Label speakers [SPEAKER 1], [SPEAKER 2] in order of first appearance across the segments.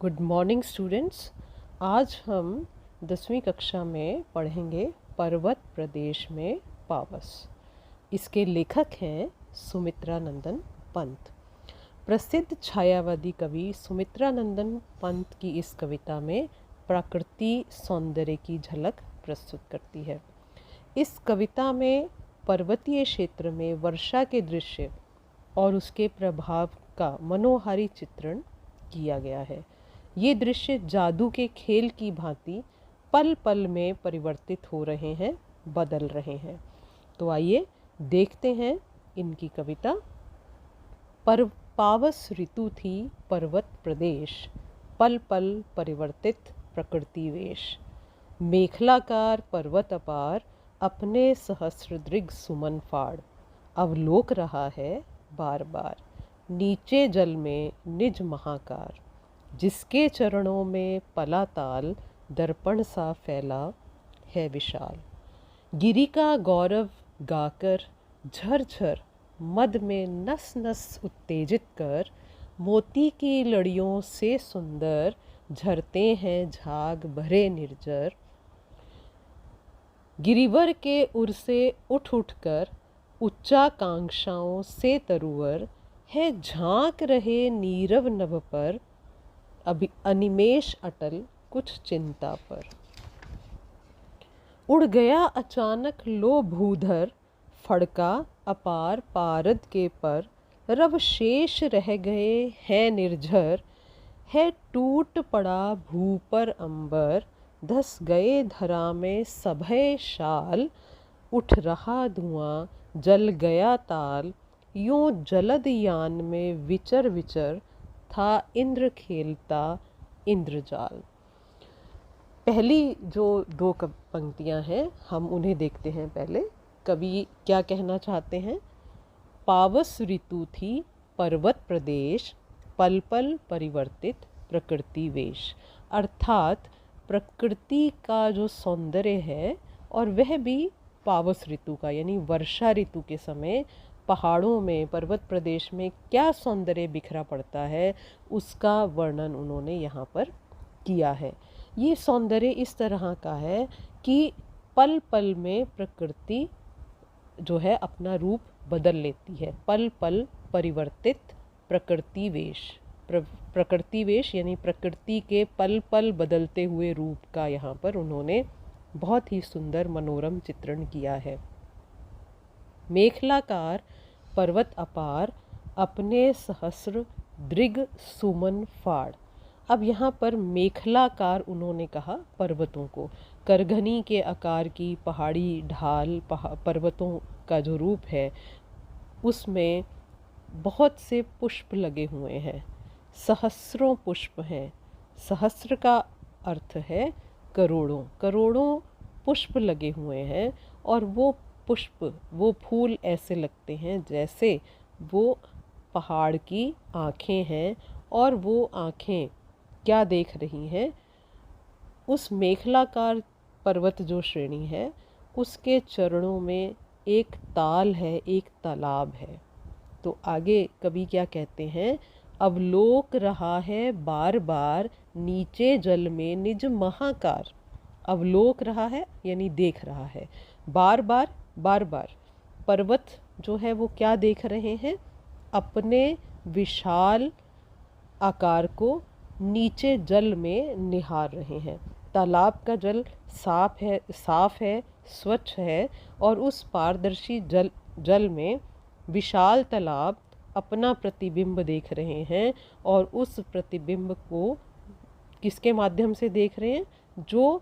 [SPEAKER 1] Good morning students. आज हम 10वीं कक्षा में पढ़ेंगे पर्वत प्रदेश में पावस। इसके लेखक हैं सुमित्रानंदन पंत। प्रसिद्ध छायावादी कवि सुमित्रानंदन पंत की इस कविता में प्रकृति सौंदर्य की झलक प्रस्तुत करती है। इस कविता में पर्वतीय क्षेत्र में वर्षा के दृश्य और उसके प्रभाव का मनोहारी चित्रण किया गया है। ये दृश्य जादू के खेल की भांति पल पल में परिवर्तित हो रहे हैं, बदल रहे हैं। तो आइए देखते हैं इनकी कविता। पावस ऋतु थी पर्वत प्रदेश, पल पल परिवर्तित प्रकृति वेश। मेखलाकार पर्वत अपार, अपने सहस्र दृग सुमन फाड़। अवलोक रहा है बार बार, नीचे जल में निज महाकार। जिसके चरणों में पला ताल, दर्पण सा फैला है विशाल। गिरि का गौरव गाकर झरझर मद में नस नस उत्तेजित कर। मोती की लड़ियों से सुंदर झरते हैं झाग भरे निर्जर। गिरिवर के उर से उठ उठकर उच्चाकांक्षाओं से तरुवर है। झांक रहे नीरव नभ पर, अभी अनिमेष अटल कुछ चिंता पर। उड़ गया अचानक लो भूधर, फड़का अपार पारद के पर। रव शेष रह गए हैं निर्झर, है टूट पड़ा भू पर अंबर। धस गए धरा में सभय शाल, उठ रहा धुआं जल गया ताल। यूं जलद यान में विचर विचर, था इंद्र खेलता इंद्रजाल। पहली जो दो पंक्तियां हैं हम उन्हें देखते हैं। पहले कवि क्या कहना चाहते हैं। पावस ऋतु थी पर्वत प्रदेश, पल पल परिवर्तित प्रकृति वेश। अर्थात प्रकृति का जो सौंदर्य है और वह भी पावस ऋतु का यानी वर्षा ऋतु के समय पहाड़ों में पर्वत प्रदेश में क्या सौंदर्य बिखरा पड़ता है, उसका वर्णन उन्होंने यहाँ पर किया है। ये सौंदर्य इस तरह का है कि पल पल में प्रकृति जो है अपना रूप बदल लेती है। पल पल परिवर्तित प्रकृति वेश। प्रकृति वेश यानी प्रकृति के पल पल बदलते हुए रूप का यहाँ पर उन्होंने बहुत ही सुंदर मनोरम चित्रण किया है। मेखलाकार पर्वत अपार, अपने सहस्र दृग सुमन फाड़। अब यहाँ पर मेखलाकार उन्होंने कहा पर्वतों को। करघनी के आकार की पहाड़ी ढाल पर्वतों का जो रूप है उसमें बहुत से पुष्प लगे हुए हैं। सहस्रों पुष्प हैं। सहस्र का अर्थ है करोड़ों। करोड़ों पुष्प लगे हुए हैं और वो पुष्प, वो फूल ऐसे लगते हैं जैसे वो पहाड़ की आँखें हैं। और वो आँखें क्या देख रही हैं, उस मेखलाकार पर्वत जो श्रेणी है उसके चरणों में एक ताल है, एक तालाब है। तो आगे कवि क्या कहते हैं। अवलोक रहा है बार बार, नीचे जल में निज महाकार। अवलोक रहा है यानी देख रहा है। बार बार बार बार पर्वत जो है वो क्या देख रहे हैं, अपने विशाल आकार को नीचे जल में निहार रहे हैं। तालाब का जल साफ है, स्वच्छ है और उस पारदर्शी जल में विशाल तालाब अपना प्रतिबिंब देख रहे हैं। और उस प्रतिबिंब को किसके माध्यम से देख रहे हैं, जो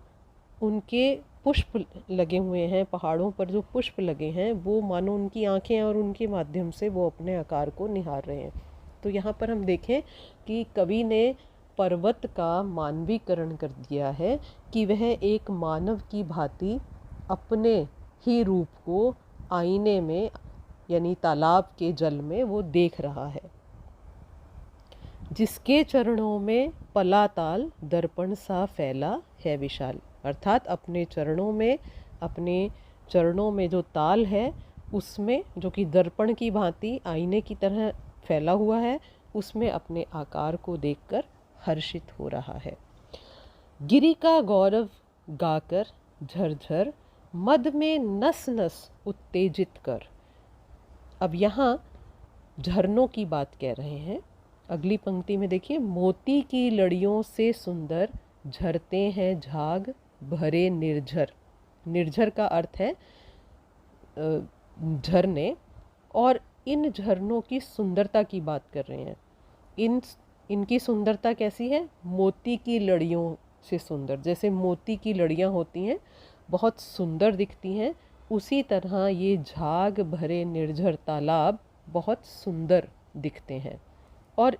[SPEAKER 1] उनके पुष्प लगे हुए हैं, पहाड़ों पर जो पुष्प लगे हैं वो मानो उनकी आंखें और उनके माध्यम से वो अपने आकार को निहार रहे हैं। तो यहाँ पर हम देखें कि कवि ने पर्वत का मानवीकरण कर दिया है कि वह एक मानव की भांति अपने ही रूप को आईने में यानी तालाब के जल में वो देख रहा है। जिसके चरणों में पला ताल, दर्पण सा फैला है विशाल। अर्थात अपने चरणों में जो ताल है उसमें, जो कि दर्पण की भांति आईने की तरह फैला हुआ है, उसमें अपने आकार को देखकर हर्षित हो रहा है। गिरि का गौरव गाकर झरझर, मद में नस नस उत्तेजित कर। अब यहाँ झरनों की बात कह रहे हैं। अगली पंक्ति में देखिए, मोती की लड़ियों से सुंदर झरते हैं झाग भरे निर्झर। निर्झर का अर्थ है झरने, और इन झरनों की सुंदरता की बात कर रहे हैं। इनकी सुंदरता कैसी है? मोती की लड़ियों से सुंदर। जैसे मोती की लड़ियाँ होती हैं, बहुत सुंदर दिखती हैं, उसी तरह ये झाग भरे निर्झर तालाब बहुत सुंदर दिखते हैं। और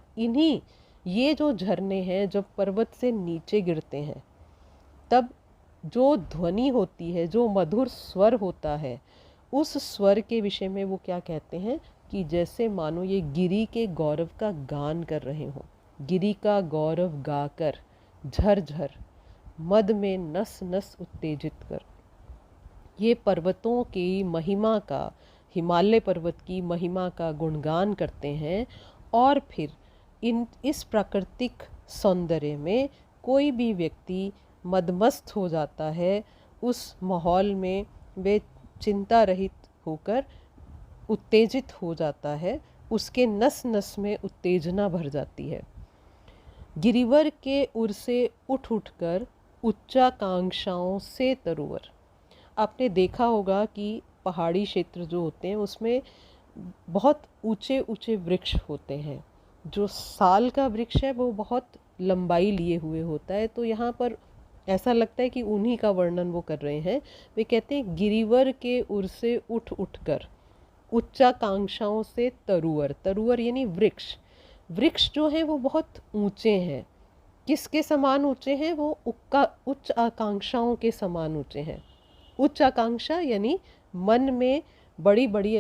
[SPEAKER 1] ये जो झरने हैं जब पर्वत से नीचे गिरते हैं, तब जो ध्वनि होती है, जो मधुर स्वर होता है, उस स्वर के विषय में वो क्या कहते हैं कि जैसे मानो ये गिरि के गौरव का गान कर रहे हों। गिरि का गौरव गाकर झरझर, मद में नस नस उत्तेजित कर। ये पर्वतों की महिमा का, हिमालय पर्वत की महिमा का गुणगान करते हैं। और फिर इस प्राकृतिक सौंदर्य में कोई भी व्यक्ति मदमस्त हो जाता है। उस माहौल में वे चिंता रहित होकर उत्तेजित हो जाता है, उसके नस नस में उत्तेजना भर जाती है। गिरिवर के उर से उठ उठकर उच्चाकांक्षाओं से तरुवर। आपने देखा होगा कि पहाड़ी क्षेत्र जो होते हैं उसमें बहुत ऊंचे ऊंचे वृक्ष होते हैं। जो साल का वृक्ष है वो बहुत लंबाई लिए हुए होता है। तो यहाँ पर ऐसा लगता है कि उन्हीं का वर्णन वो कर रहे हैं। वे कहते हैं गिरिवर के उर से उठ उठकर उच्चाकांक्षाओं से तरुवर। तरुवर यानी वृक्ष। वृक्ष जो हैं वो बहुत ऊंचे हैं। किसके समान ऊंचे हैं? वो उच्च आकांक्षाओं के समान ऊंचे हैं। उच्च आकांक्षा यानी मन में बड़ी बड़ी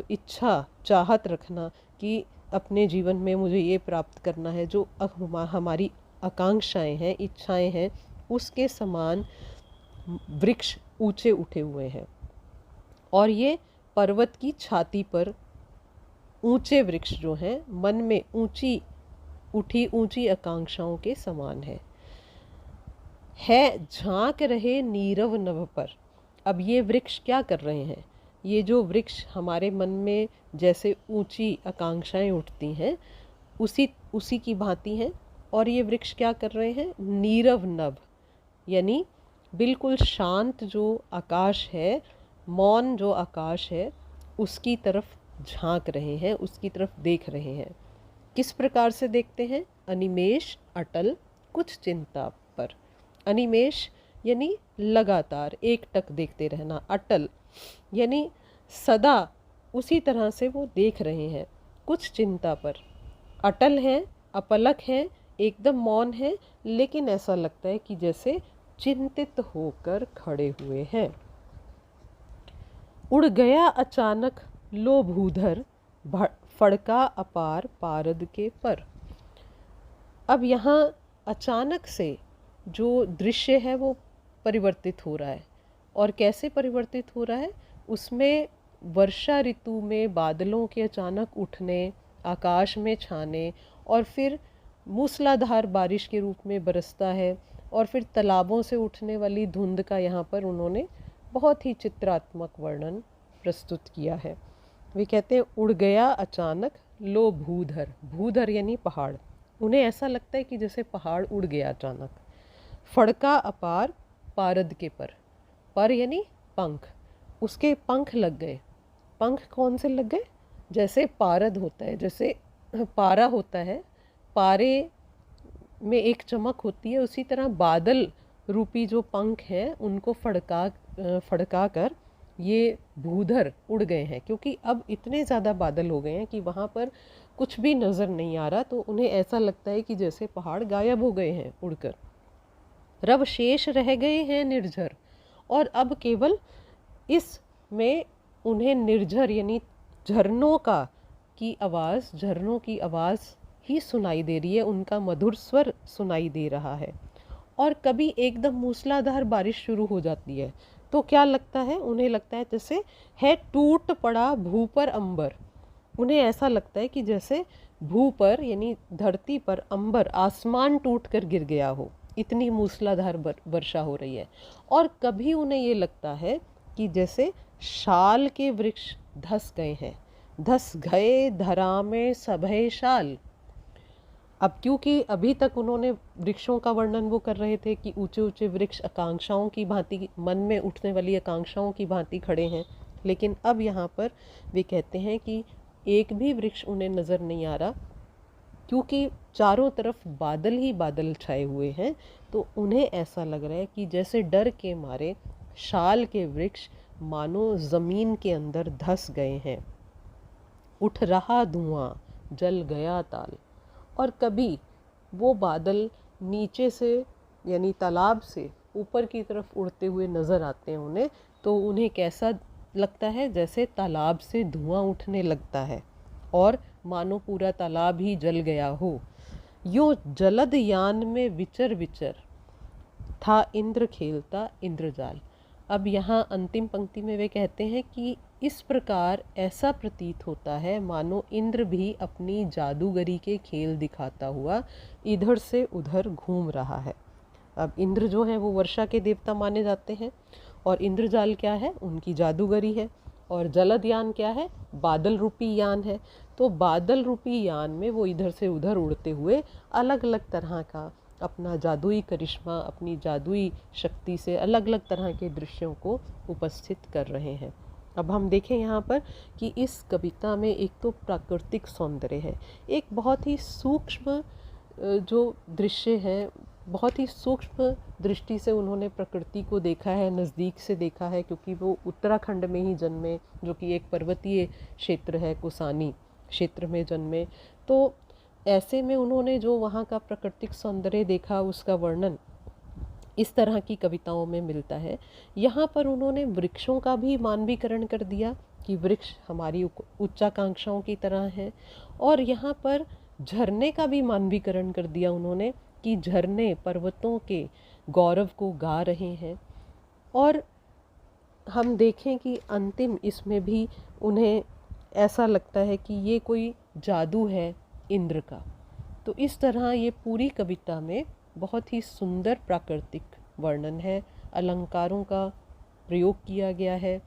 [SPEAKER 1] इच्छा, चाहत रखना कि अपने जीवन में मुझे ये प्राप्त करना है। जो हमारी आकांक्षाएं हैं, इच्छाएं हैं, उसके समान वृक्ष ऊंचे उठे हुए हैं। और ये पर्वत की छाती पर ऊंचे वृक्ष जो हैं मन में ऊंची उठी ऊंची आकांक्षाओं के समान है झांक रहे नीरव नभ पर। अब ये वृक्ष क्या कर रहे हैं? ये जो वृक्ष हमारे मन में जैसे ऊंची आकांक्षाएं उठती हैं, उसी की भांति हैं। और ये वृक्ष क्या कर रहे हैं? नीरव नभ यानी बिल्कुल शांत जो आकाश है, मौन जो आकाश है, उसकी तरफ झांक रहे हैं, उसकी तरफ देख रहे हैं। किस प्रकार से देखते हैं? अनिमेष अटल कुछ चिंता पर। अनिमेष यानी लगातार एकटक देखते रहना। अटल यानी सदा उसी तरह से वो देख रहे हैं, कुछ चिंता पर। अटल हैं, अपलक हैं, एकदम मौन है, लेकिन ऐसा लगता है कि जैसे चिंतित होकर खड़े हुए हैं। उड़ गया अचानक लो भूधर, फड़का अपार पारद के पर। अब यहाँ अचानक से जो दृश्य है वो परिवर्तित हो रहा है। और कैसे परिवर्तित हो रहा है? उसमें वर्षा ऋतु में बादलों के अचानक उठने, आकाश में छाने, और फिर मूसलाधार बारिश के रूप में बरसता है, और फिर तालाबों से उठने वाली धुंध का यहाँ पर उन्होंने बहुत ही चित्रात्मक वर्णन प्रस्तुत किया है। वे कहते हैं उड़ गया अचानक लो भूधर। भूधर यानी पहाड़। उन्हें ऐसा लगता है कि जैसे पहाड़ उड़ गया अचानक। फड़का अपार पारद के पर यानी पंख। उसके पंख लग गए। पंख कौन से लग गए? जैसे पारद होता है, जैसे पारा होता है, पारे में एक चमक होती है, उसी तरह बादल रूपी जो पंख हैं उनको फड़का कर ये भूधर उड़ गए हैं। क्योंकि अब इतने ज़्यादा बादल हो गए हैं कि वहाँ पर कुछ भी नज़र नहीं आ रहा। तो उन्हें ऐसा लगता है कि जैसे पहाड़ गायब हो गए हैं उड़कर। रब शेष रह गए हैं निर्झर। और अब केवल इसमें उन्हें निर्झर यानी झरनों की आवाज़ ही सुनाई दे रही है, उनका मधुर स्वर सुनाई दे रहा है। और कभी एकदम मूसलाधार बारिश शुरू हो जाती है तो क्या लगता है? उन्हें लगता है जैसे है टूट पड़ा भू पर अंबर। उन्हें ऐसा लगता है कि जैसे भू पर यानी धरती पर अंबर आसमान टूट कर गिर गया हो, इतनी मूसलाधार वर्षा हो रही है। और कभी उन्हें ये लगता है कि जैसे शाल के वृक्ष धस गए हैं, धस गए धरा में सभय शाल। अब क्योंकि अभी तक उन्होंने वृक्षों का वर्णन वो कर रहे थे कि ऊंचे ऊंचे वृक्ष आकांक्षाओं की भांति, मन में उठने वाली आकांक्षाओं की भांति खड़े हैं, लेकिन अब यहाँ पर वे कहते हैं कि एक भी वृक्ष उन्हें नज़र नहीं आ रहा, क्योंकि चारों तरफ बादल ही बादल छाए हुए हैं। तो उन्हें ऐसा लग रहा है कि जैसे डर के मारे शाल के वृक्ष मानो ज़मीन के अंदर धस गए हैं। उठ रहा धुआं जल गया ताल। और कभी वो बादल नीचे से यानी तालाब से ऊपर की तरफ उड़ते हुए नज़र आते हैं उन्हें, तो उन्हें कैसा लगता है, जैसे तालाब से धुआं उठने लगता है और मानो पूरा तालाब ही जल गया हो। यूँ जलद यान में विचर विचर था इंद्र खेलता इंद्रजाल। अब यहाँ अंतिम पंक्ति में वे कहते हैं कि इस प्रकार ऐसा प्रतीत होता है मानो इंद्र भी अपनी जादूगरी के खेल दिखाता हुआ इधर से उधर घूम रहा है। अब इंद्र जो है वो वर्षा के देवता माने जाते हैं, और इंद्रजाल क्या है, उनकी जादूगरी है। और जलद यान क्या है, बादल रूपी यान है। तो बादल रूपी यान में वो इधर से उधर उड़ते हुए अलग अलग तरह का अपना जादुई करिश्मा, अपनी जादुई शक्ति से अलग अलग तरह के दृश्यों को उपस्थित कर रहे हैं। अब हम देखें यहाँ पर कि इस कविता में एक तो प्राकृतिक सौंदर्य है, एक बहुत ही सूक्ष्म जो दृश्य है, बहुत ही सूक्ष्म दृष्टि से उन्होंने प्रकृति को देखा है, नज़दीक से देखा है, क्योंकि वो उत्तराखंड में ही जन्मे, जो कि एक पर्वतीय क्षेत्र है, कुसानी क्षेत्र में जन्मे। तो ऐसे में उन्होंने जो वहाँ का प्राकृतिक सौंदर्य देखा, उसका वर्णन इस तरह की कविताओं में मिलता है। यहाँ पर उन्होंने वृक्षों का भी मानवीकरण कर दिया कि वृक्ष हमारी उच्चाकांक्षाओं की तरह हैं, और यहाँ पर झरने का भी मानवीकरण कर दिया उन्होंने कि झरने पर्वतों के गौरव को गा रहे हैं। और हम देखें कि अंतिम इसमें भी उन्हें ऐसा लगता है कि ये कोई जादू है इंद्र का। तो इस तरह ये पूरी कविता में बहुत ही सुंदर प्राकृतिक वर्णन है, अलंकारों का प्रयोग किया गया है।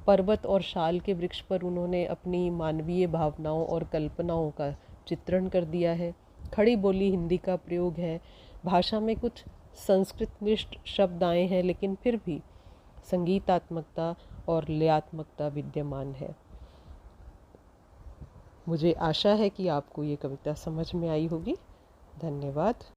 [SPEAKER 1] पर्वत और शाल के वृक्ष पर उन्होंने अपनी मानवीय भावनाओं और कल्पनाओं का चित्रण कर दिया है। खड़ी बोली हिंदी का प्रयोग है, भाषा में कुछ संस्कृतनिष्ठ शब्द आए हैं, लेकिन फिर भी संगीतात्मकता और लयात्मकता विद्यमान है। मुझे आशा है कि आपको ये कविता समझ में आई होगी। धन्यवाद।